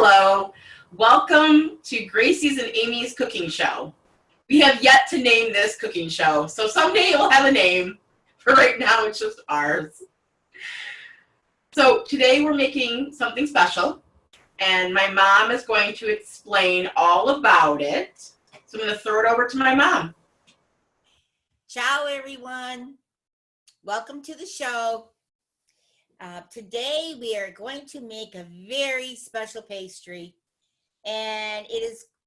Hello. Welcome to Gracie's and Amy's cooking show. We have yet to name this cooking show, so someday it will have a name. For right now, it's just ours. So today we're making something special, and my mom is going to explain all about it. So I'm going to throw it over to my mom. Ciao, everyone. Welcome to the show. Today we are going to make a very special pastry, and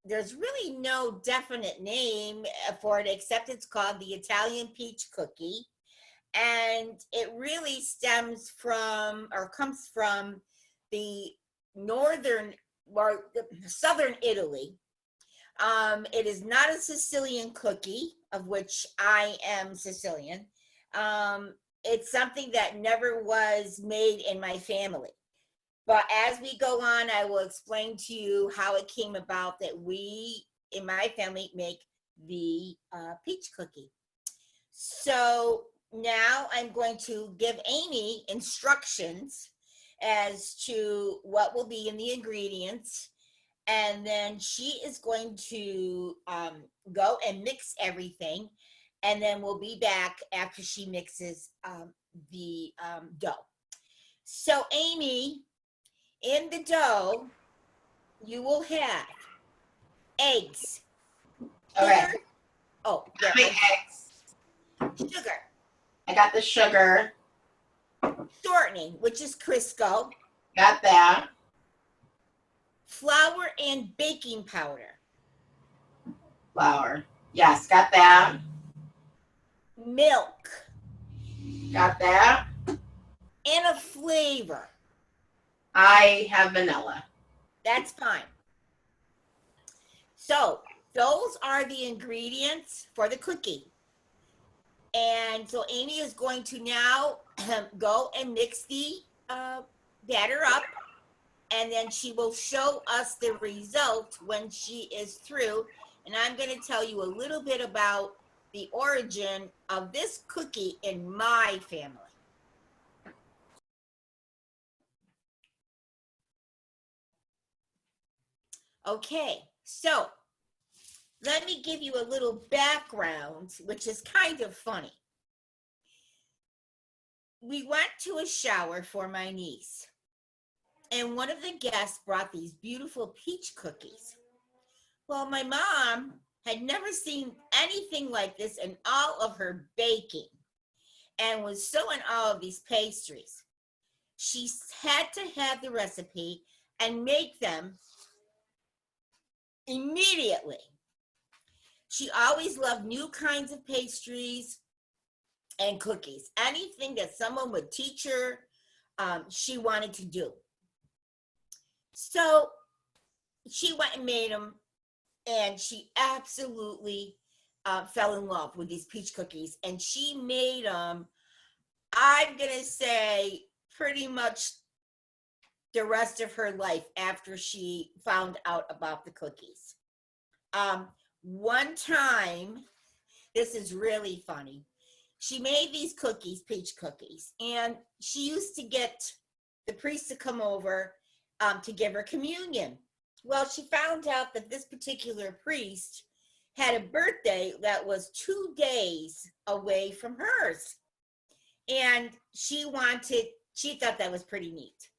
there's really no definite name for it except it's called the Italian peach cookie, and it really stems from or comes from the northern or the southern Italy. It is not a Sicilian cookie, of which I am Sicilian. It's something that never was made in my family. But as we go on, I will explain to you how it came about that we, in my family, make the peach cookie. So now I'm going to give Amy instructions as to what will be in the ingredients. And then she is going to go and mix everything. And then we'll be back after she mixes the dough. So Amy, in the dough, you will have eggs. Okay. Eggs. Sugar. I got the sugar. Shortening, which is Crisco. Got that. Flour and baking powder. Flour. Yes, got that. Milk. Got that. And a flavor. I have vanilla. That's fine. So those are the ingredients for the cookie. And so Amy is going to now go and mix the batter up. And then she will show us the result when she is through. And I'm going to tell you a little bit about the origin of this cookie in my family. Okay, so let me give you a little background, which is kind of funny. We went to a shower for my niece, and one of the guests brought these beautiful peach cookies. Well, my mom had never seen anything like this in all of her baking and was so in awe of these pastries. She had to have the recipe and make them immediately. She always loved new kinds of pastries and cookies. Anything that someone would teach her, she wanted to do. So she went and made them, and she absolutely fell in love with these peach cookies. And she made them, I'm going to say, pretty much the rest of her life after she found out about the cookies. One time, this is really funny, she made these cookies, peach cookies, and she used to get the priest to come over to give her communion. Well, she found out that this particular priest had a birthday that was 2 days away from hers. And she thought that was pretty neat.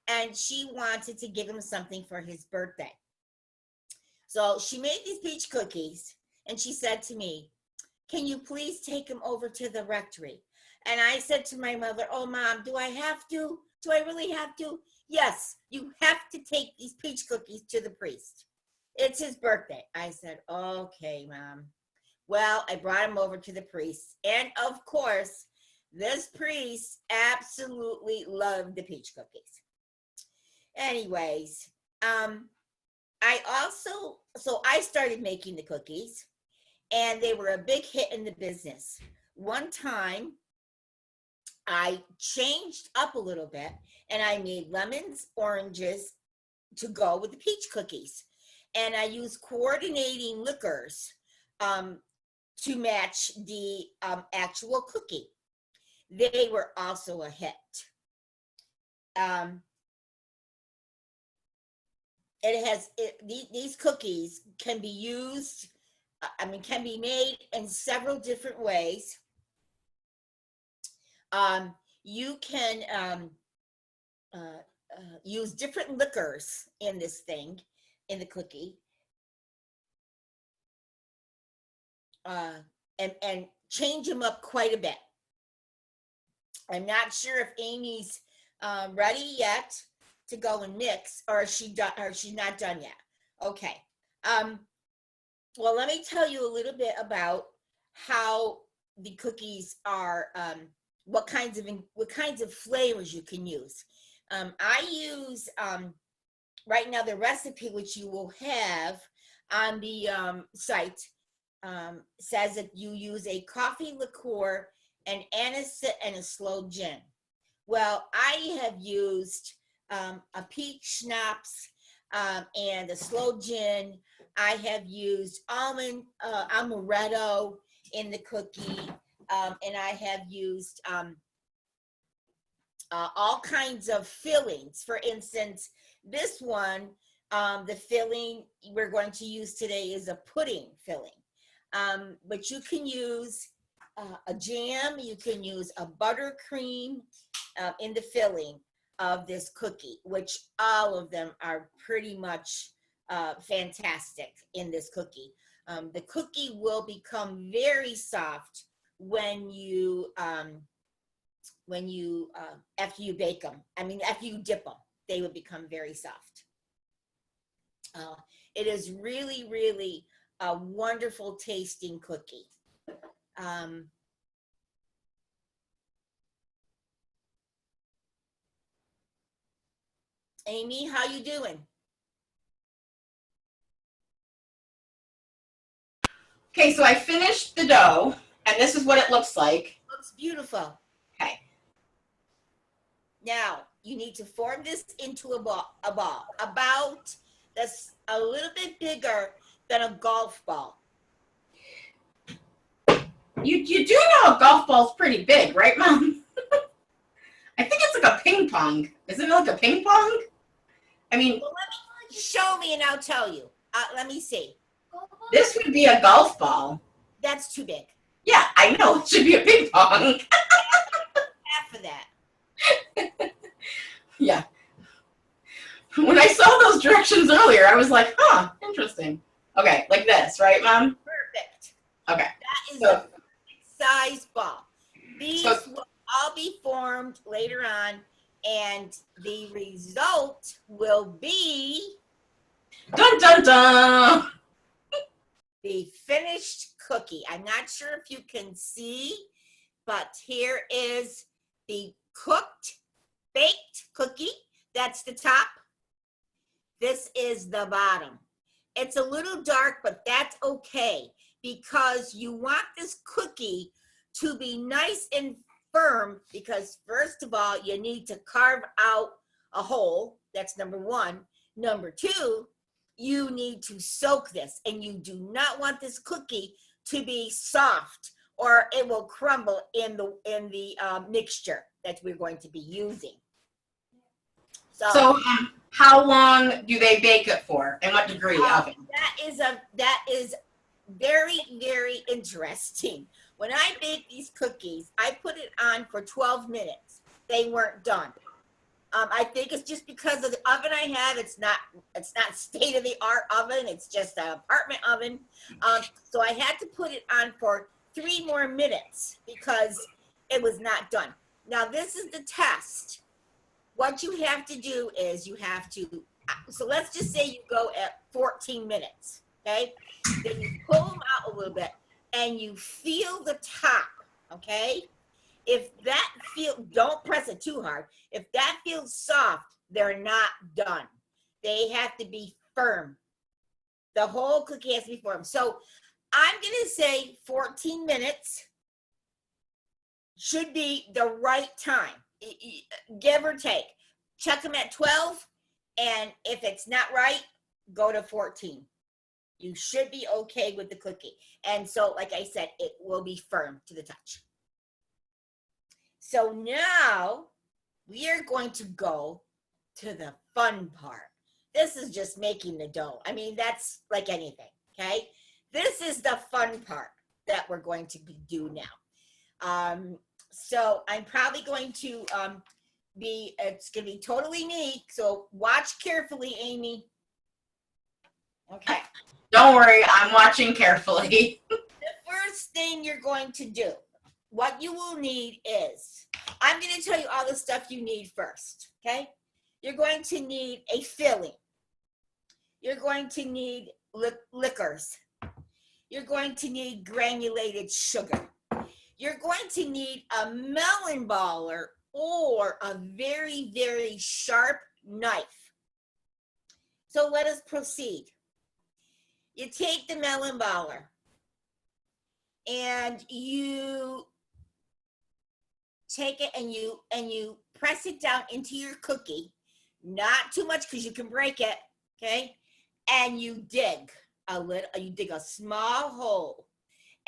And she wanted to give him something for his birthday. So she made these peach cookies, and she said to me, "Can you please take them over to the rectory?" And I said to my mother, "Oh, Mom, do I have to? Do I really have to?" "Yes, you have to take these peach cookies to the priest. It's his birthday." I said, "Okay, Mom." Well, I brought him over to the priest. And of course, this priest absolutely loved the peach cookies. Anyways, I started making the cookies, and they were a big hit in the business. One time, I changed up a little bit, and I made lemons, oranges to go with the peach cookies. And I used coordinating liquors to match the actual cookie. They were also a hit. these cookies can be used, can be made in several different ways. You can use different liquors in this thing, in the cookie, and change them up quite a bit. I'm not sure if Amy's ready yet to go and mix, or is she done, or she's not done yet. Okay. Well, let me tell you a little bit about how the cookies are, what kinds of flavors you can use. I use right now the recipe, which you will have on the site, says that you use a coffee liqueur, an anisette, and a sloe gin. Well, I have used a peach schnapps and a sloe gin. I have used almond amaretto in the cookie, and I have used all kinds of fillings. For instance, this one, the filling we're going to use today is a pudding filling. But you can use a jam, you can use a buttercream in the filling of this cookie, which all of them are pretty much fantastic in this cookie. The cookie will become very soft when you after you bake them. After you dip them, they will become very soft. It is really, really a wonderful tasting cookie. Amy, how you doing? Okay, so I finished the dough, and this is what it looks like. Looks beautiful. Okay. Now, you need to form this into a ball about that's a little bit bigger than a golf ball. You do know a golf ball's pretty big, right, Mom? I think it's like a ping pong. Isn't it like a ping pong? Well, let me show me and I'll tell you. Let me see. This would be a golf ball. That's too big. Yeah, I know. It should be a ping pong. Half of that. Yeah. When I saw those directions earlier, I was like, huh, interesting. Okay, like this, right, Mom? Perfect. Okay. That is a perfect size ball. These will all be formed later on, and the result will be dun dun dun. The finished cookie. I'm not sure if you can see, but here is the baked cookie. That's the top. This is the bottom. It's a little dark, but that's okay, because you want this cookie to be nice and firm, because first of all, you need to carve out a hole. That's number one. Number two, you need to soak this, and you do not want this cookie to be soft, or it will crumble in the mixture that we're going to be using. So how long do they bake it for, and what degree oven? That is very, very interesting. When I bake these cookies, I put it on for 12 minutes. They weren't done. I think it's just because of the oven I have. It's not state-of-the-art oven. It's just an apartment oven. So I had to put it on for 3 more minutes because it was not done. Now, this is the test. What you have to do is so let's just say you go at 14 minutes, okay? Then you pull them out a little bit and you feel the top, okay? Don't press it too hard. If that feels soft, they're not done. They have to be firm. The whole cookie has to be firm. So I'm gonna say 14 minutes should be the right time, give or take. Check them at 12, and if it's not right, go to 14. You should be okay with the cookie. And so, like I said, it will be firm to the touch. So now we are going to go to the fun part. This is just making the dough. I mean, that's like anything, okay? This is the fun part that we're going to do now. So I'm probably going to it's going to be totally me. So watch carefully, Amy. Okay. Don't worry, I'm watching carefully. The first thing you're going to do, what you will need is, I'm going to tell you all the stuff you need first, okay? You're going to need a filling. You're going to need liquors. You're going to need granulated sugar. You're going to need a melon baller or a very, very sharp knife. So let us proceed. You take the melon baller and you take it and you press it down into your cookie, not too much because you can break it, okay? And you dig a small hole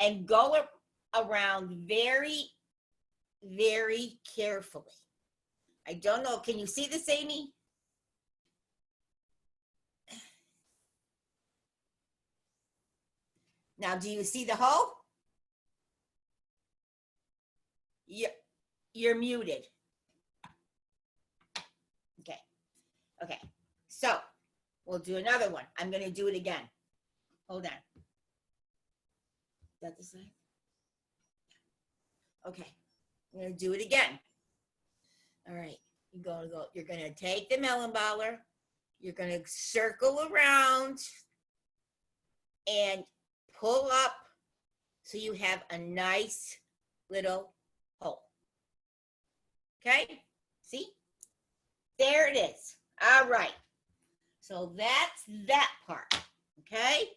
and go around very, very carefully. I don't know, can you see this, Amy? Now, do you see the hole? You're muted. Okay. So we'll do another one. I'm going to do it again. Hold on. Is that the side? Okay. I'm going to do it again. All right. You're going to take the melon baller. You're going to circle around and pull up so you have a nice little hole. Okay? See? There it is. All right. So that's that part. Okay?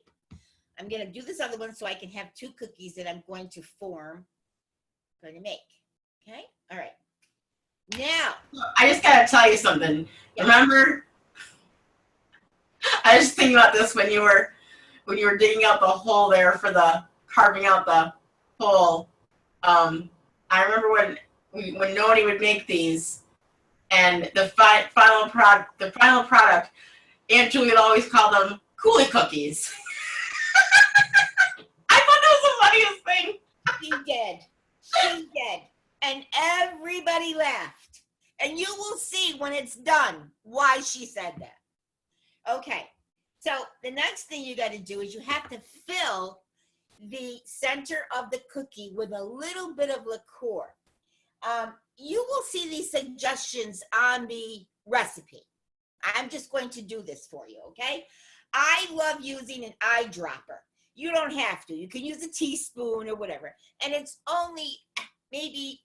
I'm going to do this other one so I can have 2 cookies that I'm going to make. Okay? All right. Now. I just got to tell you something. Yeah. Remember? I was just thinking about this when you were digging out the hole there for the carving out the hole. I remember when nobody would make these, and the final product, Aunt Julie would always call them coolie cookies. I thought that was the funniest thing. She did, and everybody laughed. And you will see when it's done why she said that. Okay. So the next thing you got to do is you have to fill the center of the cookie with a little bit of liqueur. You will see these suggestions on the recipe. I'm just going to do this for you, okay? I love using an eyedropper. You don't have to. You can use a teaspoon or whatever. And it's only maybe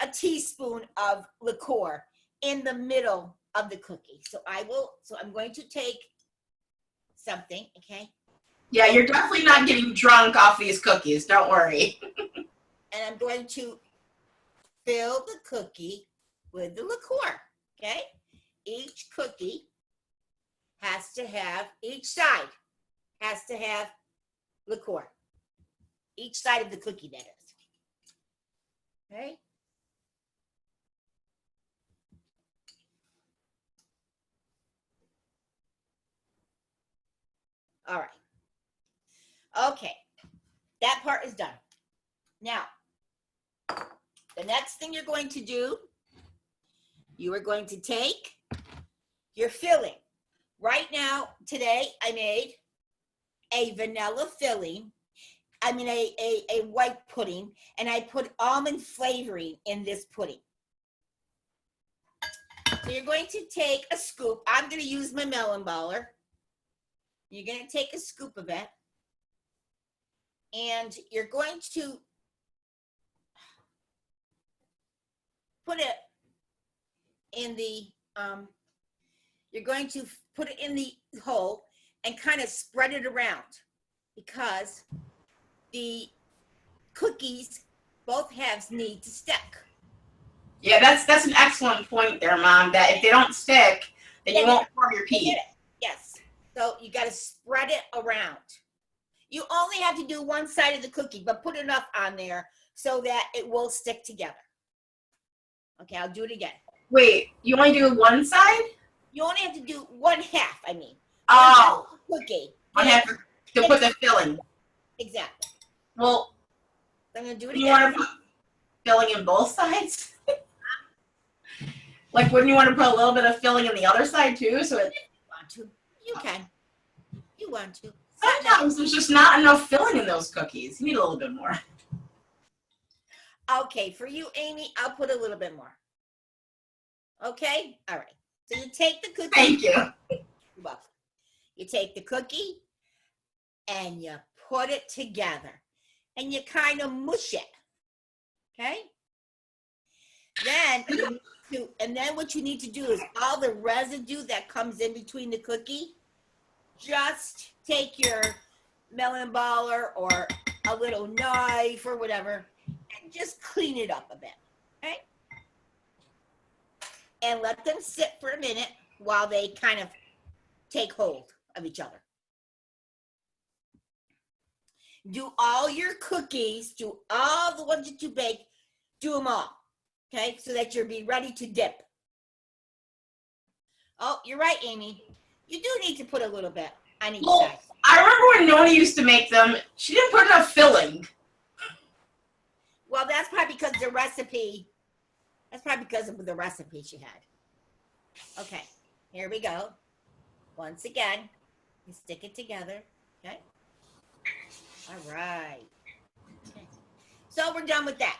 a teaspoon of liqueur in the middle of the cookie. So I'm going to take something, okay? Yeah, you're definitely not getting drunk off these cookies. Don't worry. And I'm going to fill the cookie with the liqueur, okay? Each cookie each side has to have liqueur. Each side of the cookie, that is. Okay? All right. Okay. That part is done. Now, the next thing you're going to do, you are going to take your filling. Right now, today, I made a vanilla filling. I mean, a white pudding, and I put almond flavoring in this pudding. So you're going to take a scoop. I'm going to use my melon baller. You're going to take a scoop of it, and you're going to put it in the hole and kind of spread it around, because the cookies, both halves, need to stick. Yeah, that's an excellent point there, Mom, that if they don't stick, then you won't form your piece. Yes. So you got to spread it around. You only have to do one side of the cookie, but put enough on there so that it will stick together. Okay, I'll do it again. Wait, you only do one side? You only have to do 1/2, I mean. Oh, 1/2 cookie. I have to put the filling. Exactly. Well, I'm going to do it you again. want to put filling in both sides? Like, wouldn't you want to put a little bit of filling in the other side too? So it. Want to. You can. You want to. Sometimes there's just not enough filling in those cookies. You need a little bit more. Okay, for you, Amy, I'll put a little bit more. Okay? All right. So you take the cookie. Thank you. You're welcome. You take the cookie and you put it together and you kind of mush it. Okay? Then what you need to do is all the residue that comes in between the cookie, just take your melon baller or a little knife or whatever and just clean it up a bit. Okay? And let them sit for a minute while they kind of take hold of each other. Do all your cookies, do all the ones that you bake, do them all, okay? So that you'll be ready to dip. Oh, you're right, Amy. You do need to put a little bit on each side. I remember when Noni used to make them, she didn't put enough filling. Well, that's probably because the recipe, that's probably because of the recipe she had. Okay, here we go. Once again, you stick it together, okay? All right. Okay. So we're done with that.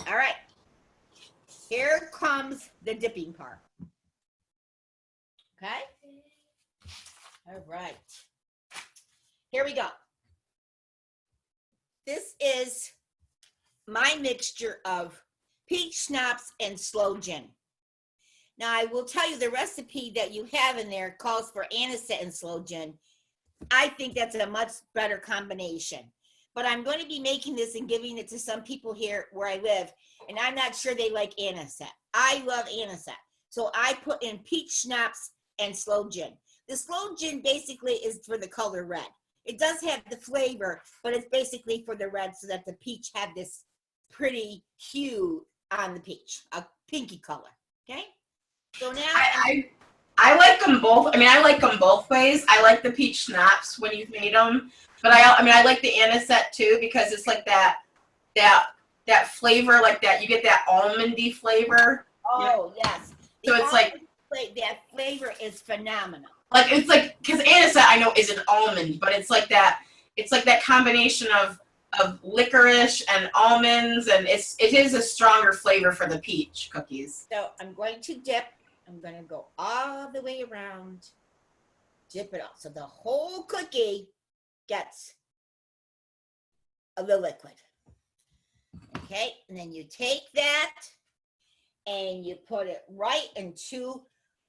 All right. Here comes the dipping part. Okay? All right. Here we go. This is my mixture of peach schnapps and sloe gin. Now, I will tell you the recipe that you have in there calls for anisette and sloe gin. I think that's a much better combination. But I'm going to be making this and giving it to some people here where I live, and I'm not sure they like anisette. I love anisette. So I put in peach schnapps and sloe gin. The sloe gin basically is for the color red. It does have the flavor, but it's basically for the red so that the peach have this pretty hue on the peach, a pinky color, okay? So now I like them both. I mean, I like them both ways. I like the peach schnapps when you've made them, but I like the anisette too because it's like that flavor, like that. You get that almondy flavor. Oh yes. So it's like that flavor is phenomenal. Like it's like because anisette I know is an almond, but it's like that. It's like that combination of licorice and almonds, and it is a stronger flavor for the peach cookies. So I'm going to dip. I'm going to go all the way around, dip it up. So the whole cookie gets the liquid. Okay, and then you take that and you put it right into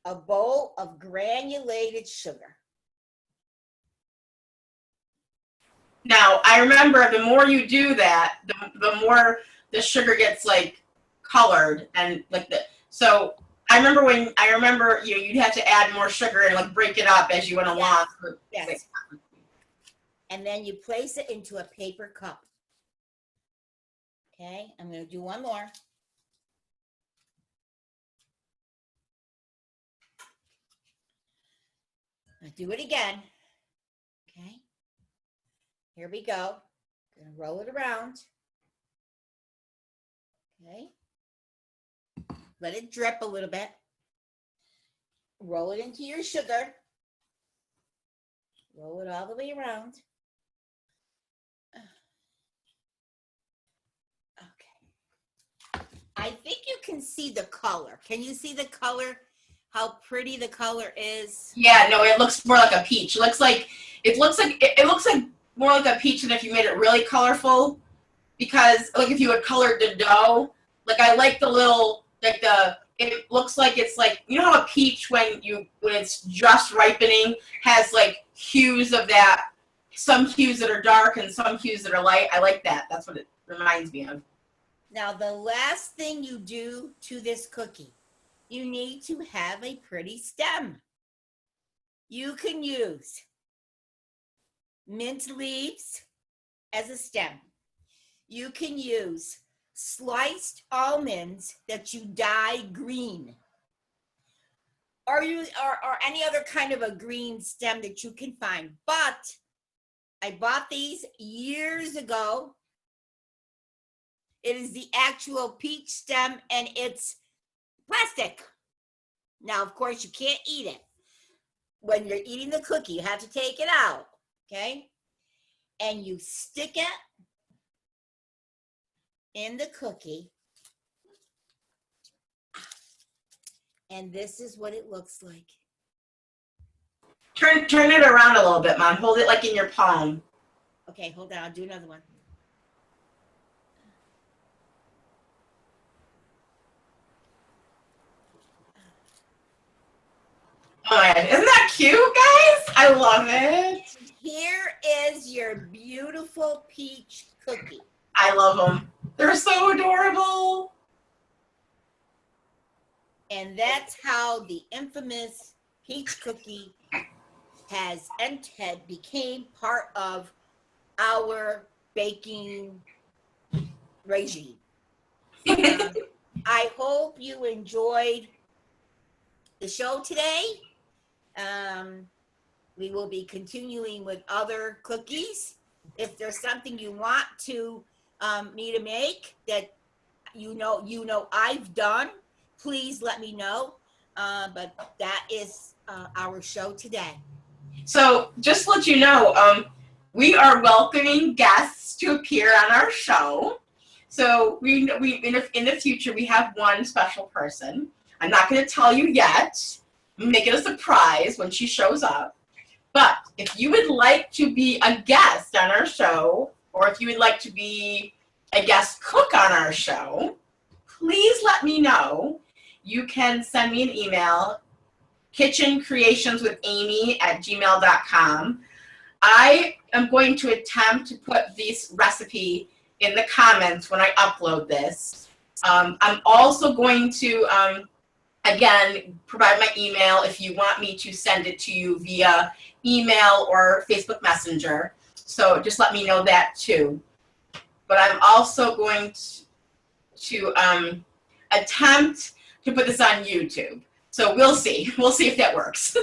a bowl of granulated sugar. Now, I remember the more you do that, the more the sugar gets like colored and like the so I remember you'd have to add more sugar and like break it up as you went along. Yes. And then you place it into a paper cup. Okay, I'm going to do one more. I'll do it again. Okay. Here we go. I'm going to roll it around. Okay. Let it drip a little bit. Roll it into your sugar. Roll it all the way around. Okay. I think you can see the color. Can you see the color? How pretty the color is? Yeah, no, it looks more like a peach. It looks like more like a peach than if you made it really colorful. Because like if you had colored the dough, like I like the little it looks like it's like you know how a peach when it's just ripening has like hues of that, some hues that are dark and some hues that are light. I like that. That's what it reminds me of. Now the last thing you do to this cookie, you need to have a pretty stem. You can use mint leaves as a stem. You can use sliced almonds that you dye green. or any other kind of a green stem that you can find. But I bought these years ago. It is the actual peach stem, and it's plastic. Now, of course, you can't eat it. When you're eating the cookie, you have to take it out, okay? And you stick it in the cookie. And this is what it looks like. Turn it around a little bit, Mom. Hold it like in your palm. Okay, hold on. I'll do another one. Oh my God. Isn't that cute, guys? I love it. Here is your beautiful peach cookie. I love them. They're so adorable. And that's how the infamous peach cookie became part of our baking regime. I hope you enjoyed the show today. We will be continuing with other cookies. If there's something you want to me to make that you know I've done, please let me know. But that is our show today. So just to let you know, we are welcoming guests to appear on our show. So we in the future we have one special person. I'm not going to tell you yet. Make it a surprise when she shows up. But if you would like to be a guest on our show, or if you would like to be a guest cook on our show, please let me know. You can send me an email, kitchencreationswithamy@gmail.com. I am going to attempt to put this recipe in the comments when I upload this. I'm also going to, again, provide my email if you want me to send it to you via email or Facebook Messenger. So just let me know that too. But I'm also going to attempt to put this on YouTube. So we'll see. We'll see if that works.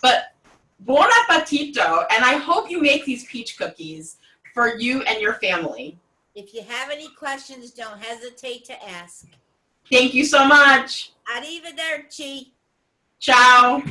But buon appetito, and I hope you make these peach cookies for you and your family. If you have any questions, don't hesitate to ask. Thank you so much. Arrivederci. Ciao.